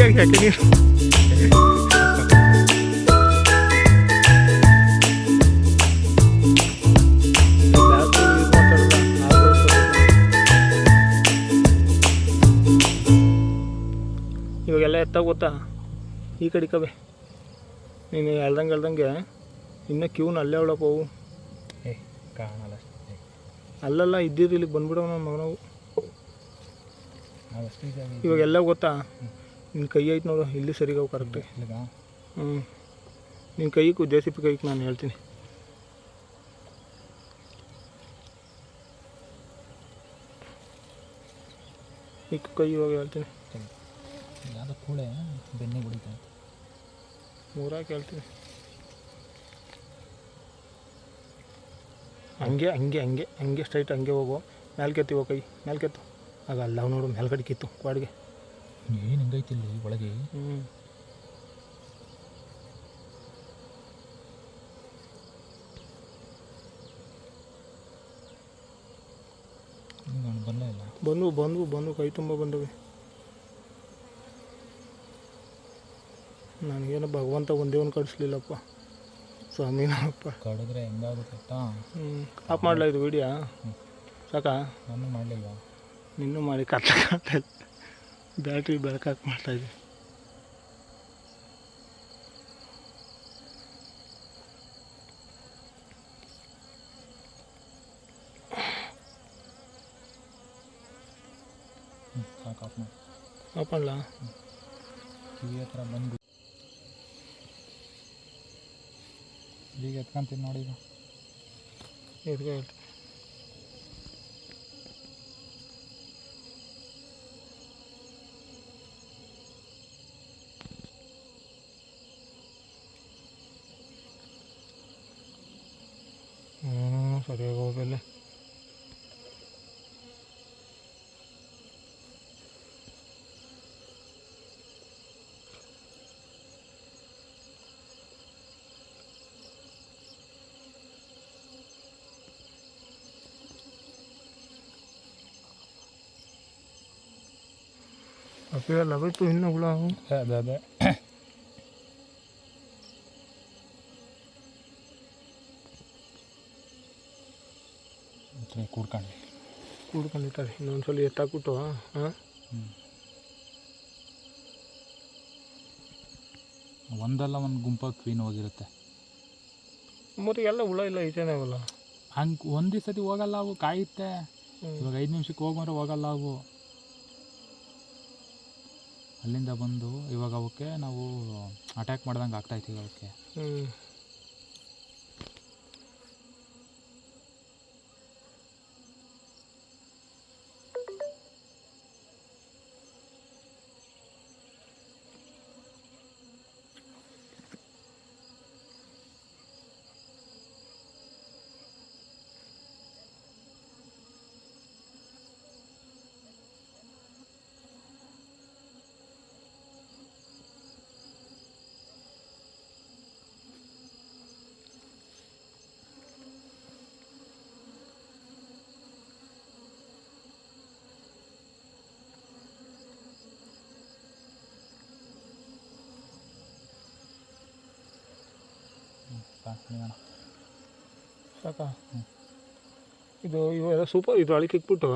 ಕೈಯಾಗಿ ಯಾಕೆ ನೀರು ಇವಾಗೆಲ್ಲ ಎತ್ತಾಗ ಗೊತ್ತಾ ಈ ಕಡೆ ಕಬೆ ನೀನು ಹೇಳ್ದಂಗೆ ಇನ್ನೂ ಕ್ಯೂನ್ ಅಲ್ಲೇ ಅವಳಪ್ಪ ಅವು ಕಾಣಲ್ಲ ಅಲ್ಲೆಲ್ಲ ಇದ್ದಿದ್ದು ಇಲ್ಲಿಗೆ ಬಂದ್ಬಿಡವ ನಮ್ಮ ಮಗನವು ಇವಾಗೆಲ್ಲ ಗೊತ್ತಾ ನಿನ್ನ ಕೈ ಐತೆ ನೋಡು ಇಲ್ಲಿ ಸರಿಗಾವು ಕರೆಕ್ಟಾಗಿ ಹ್ಞೂ ನಿನ್ನ ಕೈಗೂ ಜೆ ಸಿ ಪಿ ಕೈಗೆ ನಾನು ಹೇಳ್ತೀನಿ ಈ ಕೈ ಇವಾಗ ಹೇಳ್ತೀನಿ ಯಾವುದೋ ಕೂಳೆ ಬೆನ್ನೆ ಹೊಡಿತಾ ಮೂರಾಗಿ ಹೇಳ್ತೀನಿ ಹಂಗೆ ಹಂಗೆ ಹಂಗೆ ಹಂಗೆ ಸ್ಟ್ರೈಟ್ ಹಂಗೆ ಹೋಗು ಮೇಲೆ ಕೆತ್ತಿವ ಕೈ ಮೇಲೆ ಕೆತ್ತು ಆಗ ಅಲ್ಲ ನೋಡು ಮೇಲ್ಗಡೆ ಕಿತ್ತು ಕ್ವಾಡ್ಗೆ ಏನು ಹಿಂಗೈತಿಲ್ಲ ಒಳಗೆ ಹ್ಞೂ ಬಂದೇ ಇಲ್ಲ ಬಂದು ಕೈ ತುಂಬ ಬಂದವೆ ನನಗೇನು ಭಗವಂತ ಒಂದೇ ಒಂದು ಕಳಿಸ್ಲಿಲ್ಲಪ್ಪ ಸ್ವಾಮಿನಪ್ಪ ಕಡಿದ್ರೆ ಹೆಂಗಾಗುತ್ತೆ ಆಫ್ ಮಾಡಲ ಇದು ವಿಡಿಯೋ ಸಾಕಾ ನಾನು ಮಾಡಲಿಲ್ಲ ನಿನ್ನೂ ಮಾಡಿ ಕತ್ತ ಬ್ಯಾಟ್ರಿ ಬೆಳಕಾಕಿ ಮಾಡ್ತಾಯಿದ್ವಿ ಸಾಕು ಆಫ್ ಮಾಡಿ ಆಫ್ ಮಾಡಲ ಕಿವಿ ಹತ್ರ ಬಂದು ಈಗ ಎತ್ಕೊಂತೀನಿ ನೋಡಿ ಈಗ ಎದ್ಗೆ ಸರಿಯಾಗಿ ಹೋಗಲ್ಲ ಅಪ್ಪ ಲಭೆ ತು ಇನ್ನೂ ಹುಳ ಅದೇ ಅದೇ ಕೂಡ್ಕೊಂಡಿರ್ತಾರೆ ಇನ್ನೊಂದ್ಸಲ ಎತ್ತಾಕ್ಬಿಟ್ಟು ಹಾಂ ಒಂದಲ್ಲ ಒಂದು ಗುಂಪಾಗಿ ಕ್ವೀನ್ ಹೋಗಿರುತ್ತೆ ಮತ್ತು ಎಲ್ಲ ಹುಳ ಇಲ್ಲ ಈಚೆನೇ ಅವಲ್ಲ ಹಂಗೆ ಒಂದು ದಿವಸತಿ ಹೋಗಲ್ಲ ಅವು ಕಾಯುತ್ತೆ ಇವಾಗ 5 ನಿಮಿಷಕ್ಕೆ ಹೋಗೋರೆ ಹೋಗಲ್ಲ ಅವು ಅಲ್ಲಿಂದ ಬಂದು ಇವಾಗ ಅವಕ್ಕೆ ನಾವು ಅಟ್ಯಾಕ್ ಮಾಡ್ದಂಗೆ ಆಗ್ತಾಯಿದ್ದೀವಿ ಅವಕ್ಕೆ ಸಾಕಾ ಇದು ಇವೆಲ್ಲ ಸೂಪರ್ ಇದು ಅಳಿಕೆ ಇಕ್ಬಿಟ್ಟು